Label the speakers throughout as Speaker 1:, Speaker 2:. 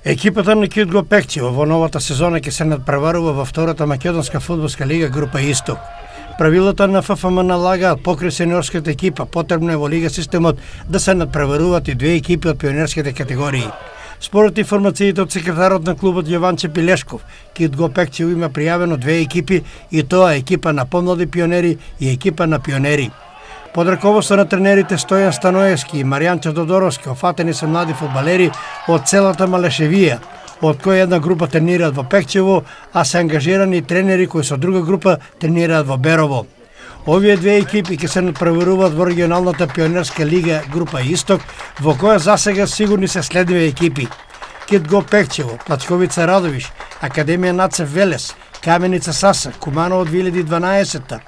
Speaker 1: Екипата на Кит го Пекчево во новата сезона ќе се надпреварува во втората македонска фудбалска лига група Исток. Правилата на ФФМ налагаат покрај сениорската екипа потребно е во лига системот да се надпреваруваат и две екипи од пионерските категории. Според информациите од секретарот на клубот Јованче Пилешков, Кит го Пекчево има пријавено две екипи и тоа е екипа на помлади пионери и екипа на пионери. Под раководство на тренерите Стојан Станоевски и Маријанчо Додоровски офатени се млади фудбалери од целата Малешевија, од која една група тренираат во Пекчево, а се ангажирани тренери кои со друга група тренираат во Берово. Овие две екипи ќе се надпреваруваат во регионалната пионерска лига група Исток, во која засега сигурни се следниве екипи: Кит го Пекчево, Плачковица Радовиш, Академија Нацев Велес, Каменица Саса, Куманово 2012,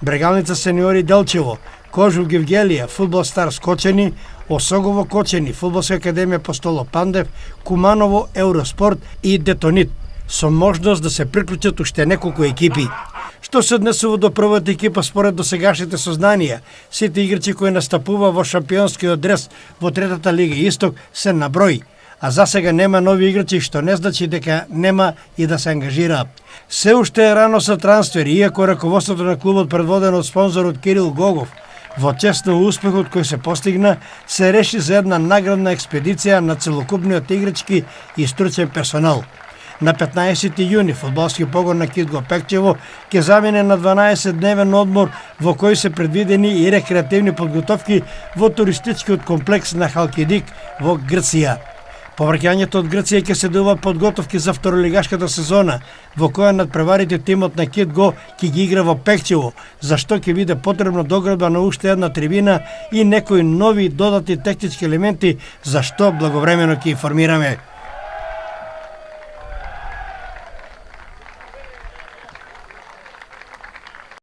Speaker 1: Брегалница Сениори Делчево, Кожув Гевгелија, Фудбал Стар Скочени, Осогово Кочени, Фудбалска академија Постоло Пандев, Куманово Евроспорт и Детонит, со можност да се приклучат уште неколку екипи. Што се однесува до првата екипа според досегашните сознанија, сите играчи кои настапува во шампионскиот дрес во третата лига Исток се на број, а за сега нема нови играчи, што не значи дека нема и да се ангажираат. Се уште е рано со трансфери, иако раководството на клубот предводено од спонзорот Кирил Гогов во чест на успехот кој се постигна, се реши за една наградна експедиција на целокупниот играчки и стручен персонал. На 15 јуни фудбалски погон на Кит го Пекчево ќе замине на 12-дневен одмор во кој се предвидени и рекреативни подготовки во туристичкиот комплекс на Халкидик во Грција. По враќањето од Грција ќе се дува подготовки за второлигашката сезона, во која надпреварите тимот на Кит го ќе ги игра во Пекчево, за што ќе биде потребно доградба на уште една трибина и некои нови додатни технички елементи, за што благовремено ќе информираме.